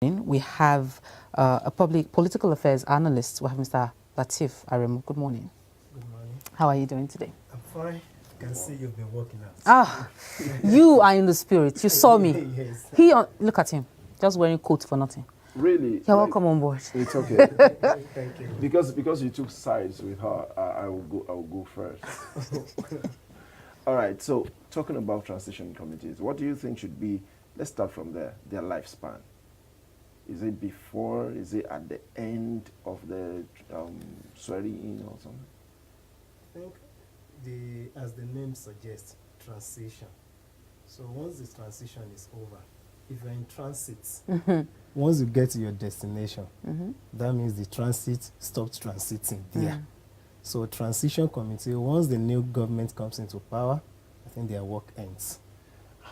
We have a political affairs analyst. We have Mr. Latif Aremu. Good morning. Good morning. How are you doing today? I'm fine. I can see you've been working out. Ah, you are in the spirit. You saw me. Yes. Look at him, just wearing coat for nothing. Really? You're welcome on board. It's okay. Thank you. because you took sides with her, I will go first. All right. So talking about transition committees, what do you think should be? Let's start from there. Their lifespan. Is it before? Is it at the end of the swearing in or something? I think as the name suggests, transition. So once the transition is over, if you're in transit, once you get to your destination, that means the transit stopped transiting there. So transition committee, once the new government comes into power, I think their work ends.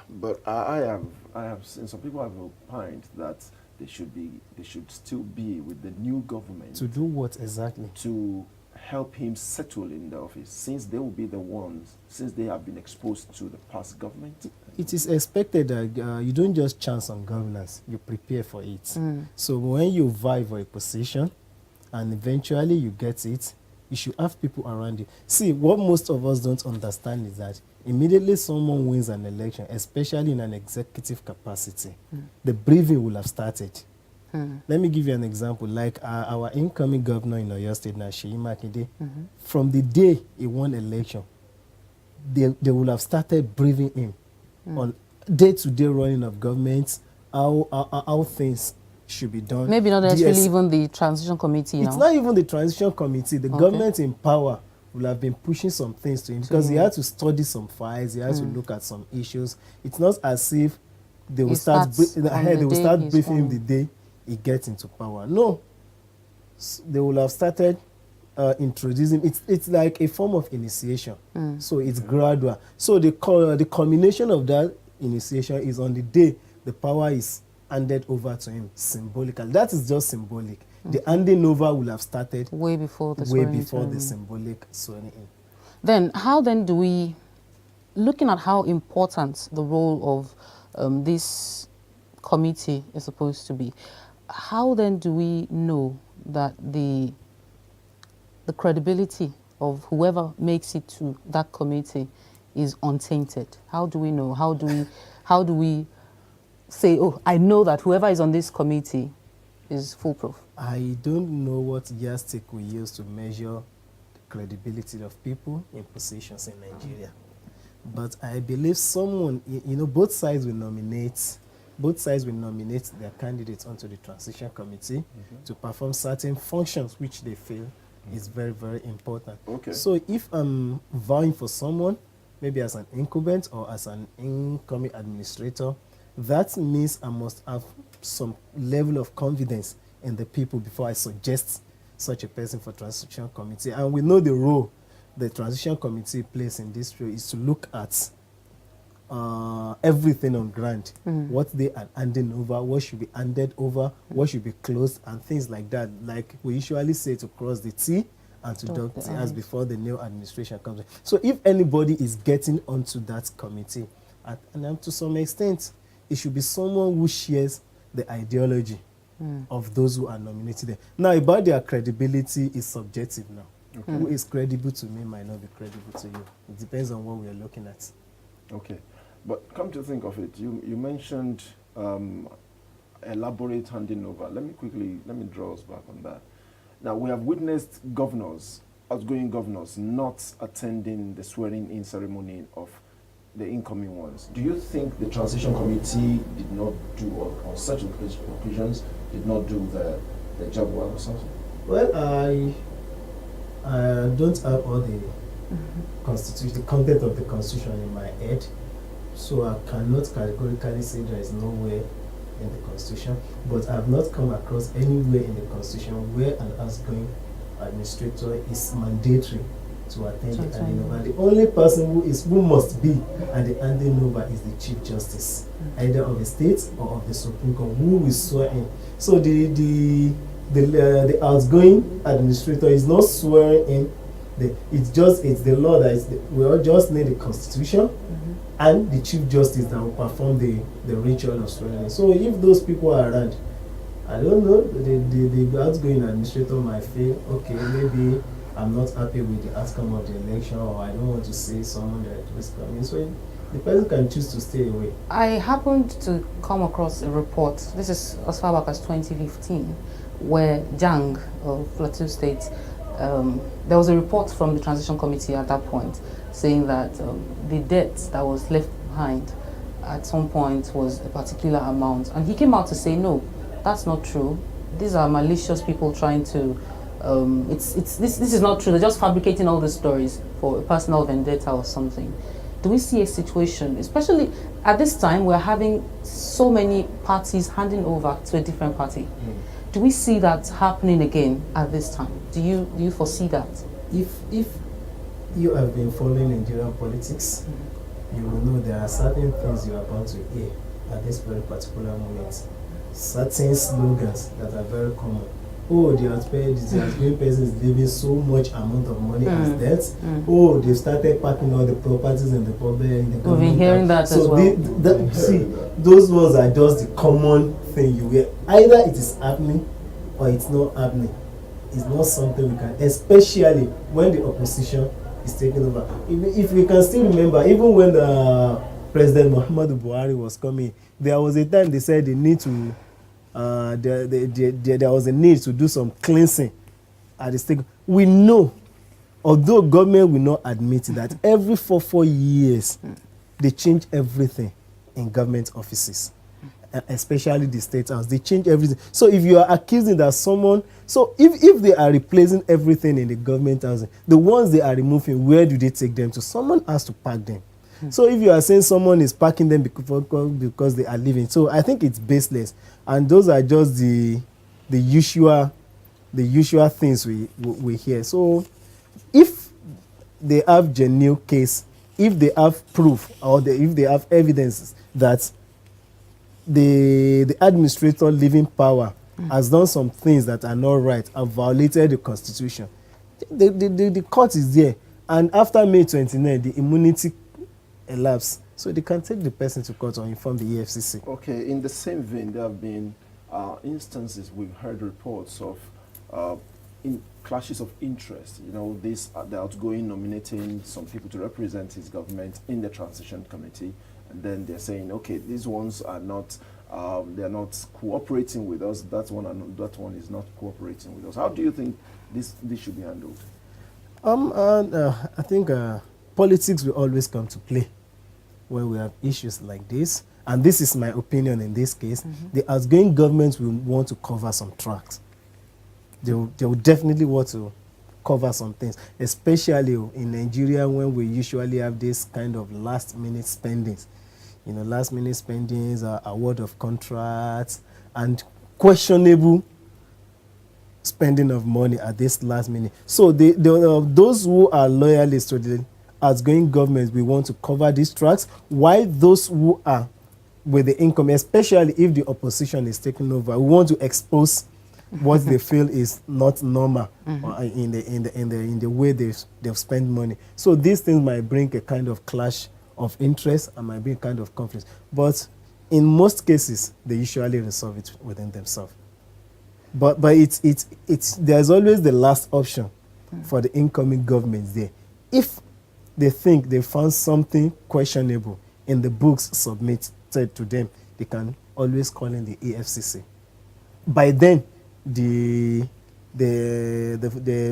But I have seen some people have opined that they should still be with the new government. To do what exactly? To help him settle in the office, since they will be the ones, since they have been exposed to the past government. It is expected that you don't just chance on governance, you prepare for it. So when you vie for a position and eventually you get it, you should have people around you. See, what most of us don't understand is that immediately someone wins an election, especially in an executive capacity, the briefing will have started. Let me give you an example. Like our incoming governor in Oyo State, Seyi Makinde, from the day he won election, they will have started briefing him on day-to-day running of government, how things should be done. Maybe not necessarily even the transition committee. It's not even the transition committee. The government in power will have been pushing some things to him because he had to study some files, he had to look at some issues. It's not as if they will start briefing him the day he gets into power. No. They will have started introducing. It's like a form of initiation. So it's gradual. So the culmination of that initiation is on the day the power is handed over to him symbolically. That is just symbolic. The handing over will have started way before the symbolic swearing in. Then, how then do we, looking at how important the role of this committee is supposed to be, how then do we know that the credibility of whoever makes it to that committee is untainted? How do we know? How do we say, oh, I know that whoever is on this committee is foolproof? I don't know what yardstick we use to measure the credibility of people in positions in Nigeria. But I believe someone, both sides will nominate their candidates onto the transition committee to perform certain functions which they feel is very, very important. Okay. So if I'm vying for someone, maybe as an incumbent or as an incoming administrator, that means I must have some level of confidence in the people before I suggest such a person for transition committee. And we know the role the transition committee plays in this role is to look at everything on ground, what they are handing over, what should be handed over, what should be closed, and things like that. Like we usually say, to cross the T and to dot the I's before the new administration comes in. So if anybody is getting onto that committee, and to some extent, it should be someone who shares the ideology of those who are nominated there. Now, about their credibility is subjective now. Who is credible to me might not be credible to you. It depends on what we are looking at. Okay. But come to think of it, you mentioned elaborate handing over. Let me draw us back on that. Now, we have witnessed governors, outgoing governors, not attending the swearing-in ceremony of the incoming ones. Do you think the transition committee did not do, or on such occasions, did not do the job well or something? Well, I don't have all the the content of the constitution in my head, so I cannot categorically say there is nowhere in the constitution. But I have not come across anywhere in the constitution where an outgoing administrator is mandatory to attend the handing over. The only person who must be at the handing over is the Chief Justice, either of the state or of the Supreme Court, who will swear in. So the outgoing administrator is not swearing in. It's the law that we all just need the Constitution and the Chief Justice that will perform the ritual of swearing in. So if those people are around, I don't know. The outgoing administrator might feel, okay, maybe I'm not happy with the outcome of the election, or I don't want to say someone that was coming. So the person can choose to stay away. I happened to come across a report, this is as far back as 2015, where Jang of Plateau State, there was a report from the transition committee at that point saying that the debt that was left behind at some point was a particular amount. And he came out to say, no, that's not true. These are malicious people trying to, this is not true. They're just fabricating all the stories for a personal vendetta or something. Do we see a situation, especially at this time, we're having so many parties handing over to a different party. Do we see that happening again at this time? Do you foresee that? If you have been following Nigerian politics, you will know there are certain things you are about to hear at this very particular moment. Certain slogans that are very common. Oh, the outgoing person is leaving so much amount of money as debt. Oh, they've started packing all the properties in the public. We've been hearing that as well. See, those ones are just the common thing you hear. Either it is happening or it's not happening. It's not something we can, especially when the opposition is taking over. If we can still remember, even when President Muhammadu Buhari was coming, there was a time they said they need to, there was a need to do some cleansing at the state. We know, although government will not admit that every 4 years they change everything in government offices, especially the state house. They change everything. So if you are accusing that someone, so if they are replacing everything in the government housing, the ones they are removing, where do they take them to? Someone has to pack them. So if you are saying someone is packing them because they are leaving, so I think it's baseless, and those are just the usual things we hear. So if they have genuine case, if they have proof, or if they have evidence that the administrator leaving power has done some things that are not right and violated the constitution, the court is there, and after May 29, the immunity elapse, so they can take the person to court or inform the EFCC. Okay, in the same vein, there have been instances, we've heard reports of clashes of interest. You know, the outgoing nominating some people to represent his government in the transition committee, and then they're saying, okay, these ones are not, they're not cooperating with us. That one is not cooperating with us. How do you think this should be handled? I think politics will always come to play when we have issues like this, and this is my opinion in this case. The outgoing government will want to cover some tracks. They will definitely want to cover some things, especially in Nigeria, when we usually have this kind of last-minute spendings. You know, last-minute spendings, award of contracts, and questionable spending of money at this last minute. So those who are loyalists to the outgoing government, we want to cover these tracks, while those who are with the income, especially if the opposition is taking over, we want to expose what they feel is not normal in the way they've spent money. So these things might bring a kind of clash of interest and might bring a kind of conflict. But in most cases, they usually resolve it within themselves. But there's always the last option for the incoming governments there. If they think they found something questionable in the books submitted to them, they can always call in the EFCC. By then, the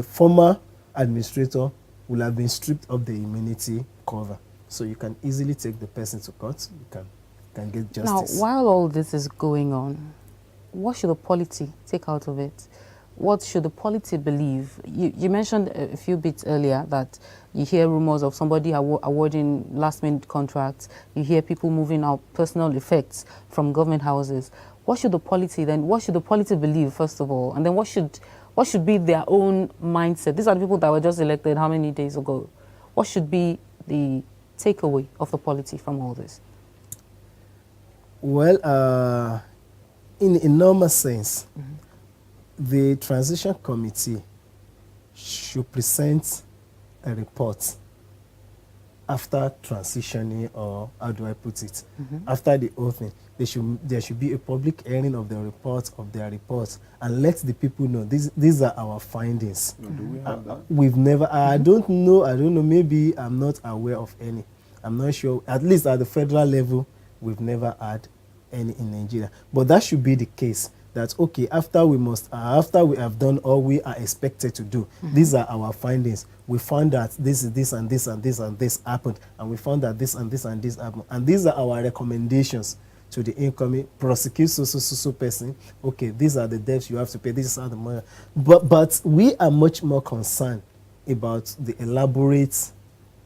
former administrator will have been stripped of the immunity cover. So you can easily take the person to court. You can get justice. Now, while all this is going on, what should the polity take out of it? What should the polity believe? You mentioned a few bits earlier that you hear rumors of somebody awarding last-minute contracts. You hear people moving out personal effects from government houses. What should the polity then? What should the polity believe first of all, and then what should be their own mindset? These are the people that were just elected how many days ago? What should be the takeaway of the polity from all this? Well, in a normal sense, the transition committee should present a report after transitioning, or how do I put it, after the whole thing, there should be a public hearing of their reports, and let the people know these are our findings. No, do we have that? We've never, I don't know, maybe I'm not aware of any. I'm not sure, at least at the federal level, we've never had any in Nigeria. But that should be the case, that okay, after we have done all we are expected to do, these are our findings. We found that this and this and this and this happened, and we found that this and this and this happened, and these are our recommendations to the incoming. Prosecute so person. Okay, these are the debts you have to pay. This is how the money. But we are much more concerned about the elaborate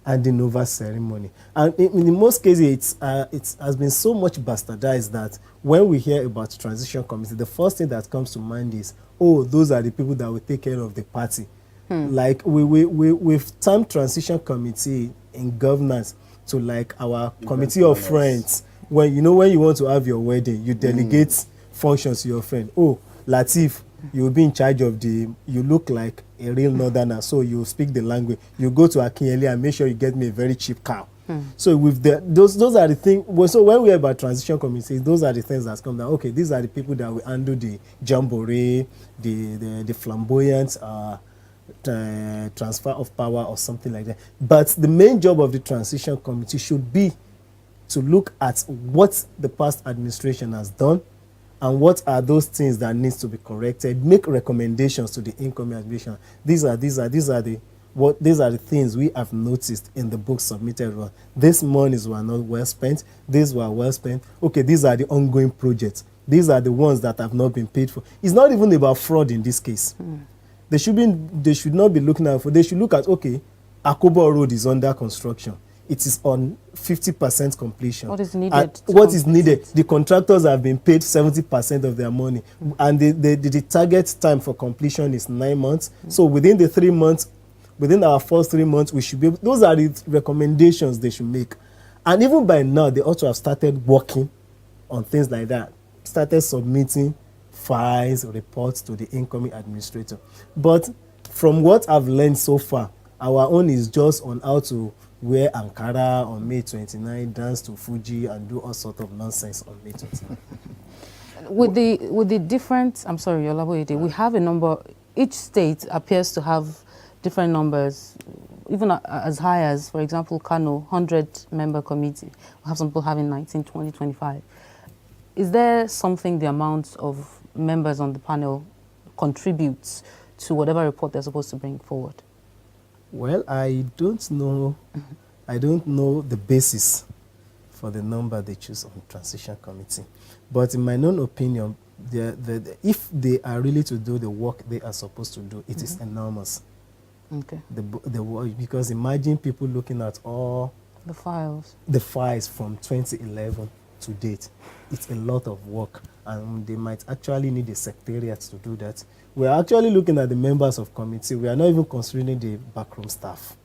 handing over ceremony, and in most cases it has been so much bastardized that when we hear about transition committee, the first thing that comes to mind is, oh, those are the people that will take care of the party. Like we've termed transition committee in governance to like our committee of friends. When you want to have your wedding, you delegate functions to your friend. Oh, Latif, you'll be in charge of you look like a real northerner, so you speak the language. You go to Akinyele and make sure you get me a very cheap cow. So with those are the things. So when we hear about transition committees, those are the things that come down. Okay, these are the people that will handle the jamboree, the flamboyant transfer of power or something like that. But the main job of the transition committee should be to look at what the past administration has done and what are those things that needs to be corrected, make recommendations to the incoming administration. These are the things we have noticed in the book submitted. These monies were not well spent, these were well spent. Okay, these are the ongoing projects. These are the ones that have not been paid for. It's not even about fraud in this case. They should not be looking at, they should look at, okay, Akobo Road is under construction. It is on 50% completion. What is needed? What is needed? The contractors have been paid 70% of their money, and the target time for completion is 9 months. So within the 3 months, within our first 3 months, we should be able, those are the recommendations they should make. And even by now, they ought to have started working on things like that, started submitting files, reports to the incoming administrator. But from what I've learned so far, our own is just on how to wear Ankara on May 29, dance to Fuji, and do all sorts of nonsense on May 29. With the different, I'm sorry, Olaboyede, we have a number, each state appears to have different numbers, even as high as, for example, Kano, 100-member committee. We have some people having 19, 20, 25. Is there something the amount of members on the panel contributes to whatever report they're supposed to bring forward? Well, I don't know. I don't know the basis for the number they choose on transition committee. But in my own opinion, if they are really to do the work they are supposed to do, it is enormous. Okay. The work, because imagine people looking at all the files from 2011 to date. It's a lot of work, and they might actually need a secretariat to do that. We're actually looking at the members of committee. We are not even considering the backroom staff.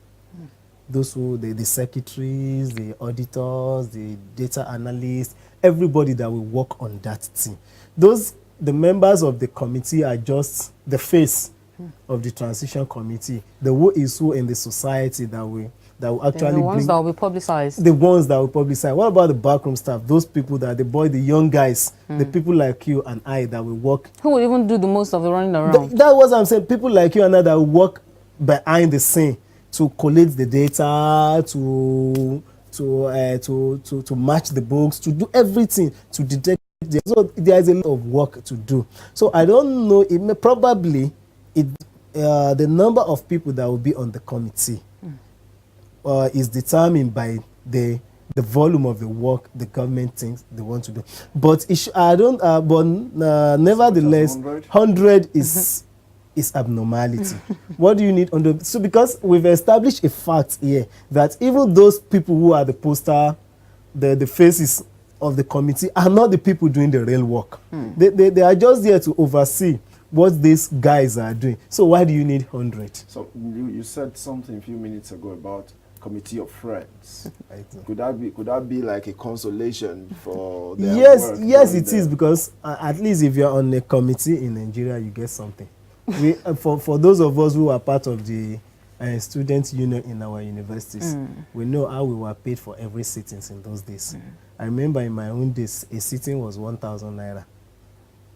Those who, the secretaries, the auditors, the data analysts, everybody that will work on that team. The members of the committee are just the face of the transition committee. The who is who in the society that will actually the ones that will be publicized. The ones that will publicize. What about the backroom staff? Those people that the young guys, the people like you and I that will work. Who will even do the most of the running around? That's what I'm saying. People like you and I that will work behind the scene to collect the data, to match the books, to do everything, to detect. So there is a lot of work to do. So I don't know. It may probably the number of people that will be on the committee is determined by the volume of the work the government thinks they want to do. But nevertheless, 100 is abnormality. What do you need on the? So because we've established a fact here that even those people who are the poster, the faces of the committee are not the people doing the real work. They are just there to oversee what these guys are doing. So why do you need 100? So you said something a few minutes ago about committee of friends. Could that be like a consolation for their work? Yes, it is, because at least if you're on a committee in Nigeria, you get something. For those of us who are part of the student union in our universities. We know how we were paid for every sittings in those days. I remember in my own days, a sitting was 1,000 naira.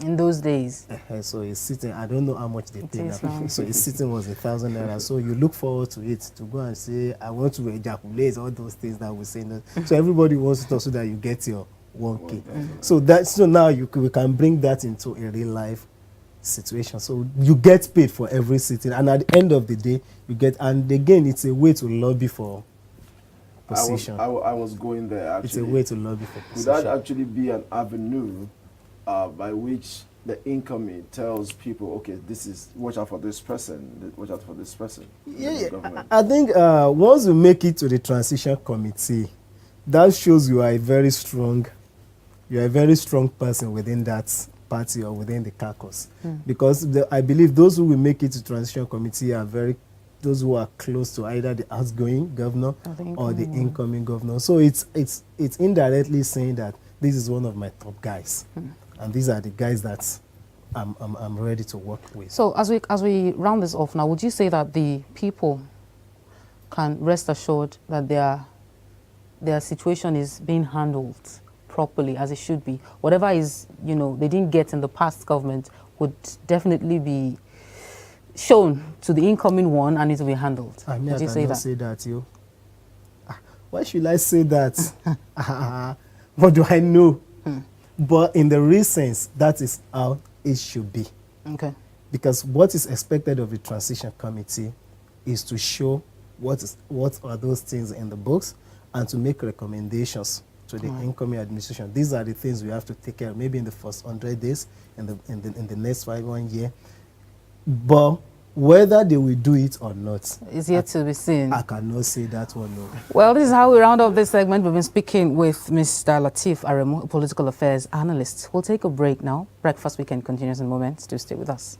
In those days. So a sitting, I don't know how much they pay now. So a sitting was 1,000 naira. So you look forward to it, to go and say, I want to ejaculate, all those things that we say. So everybody wants to talk so that you get your 1K. So now we can bring that into a real life situation. So you get paid for every sitting, and at the end of the day, you get, and again, it's a way to lobby for position. I was going there, actually. It's a way to lobby for position. Would that actually be an avenue by which the incoming tells people, okay, this is, watch out for this person, watch out for this person? Yeah. I think once you make it to the transition committee, that shows you are a very strong person within that party or within the caucus. Because I believe those who will make it to transition committee are those who are close to either the outgoing governor or the incoming governor. So it's indirectly saying that this is one of my top guys. And these are the guys that I'm ready to work with. So as we round this off now, would you say that the people can rest assured that their situation is being handled properly as it should be? Whatever is, they didn't get in the past government would definitely be shown to the incoming one, and it will be handled. Would you say that? Say that, you. Why should I say that? What do I know? But in the real sense, that is how it should be. Okay. Because what is expected of the transition committee is to show what are those things in the books and to make recommendations to the incoming administration. These are the things we have to take care of, maybe in the first 100 days, in the next 1 year. But whether they will do it or not is yet to be seen. I cannot say that one, no. Well, this is how we round up this segment. We've been speaking with Mr. Lateef Aremu, a political affairs analyst. We'll take a break now. Breakfast Weekend continues in moments. Do stay with us.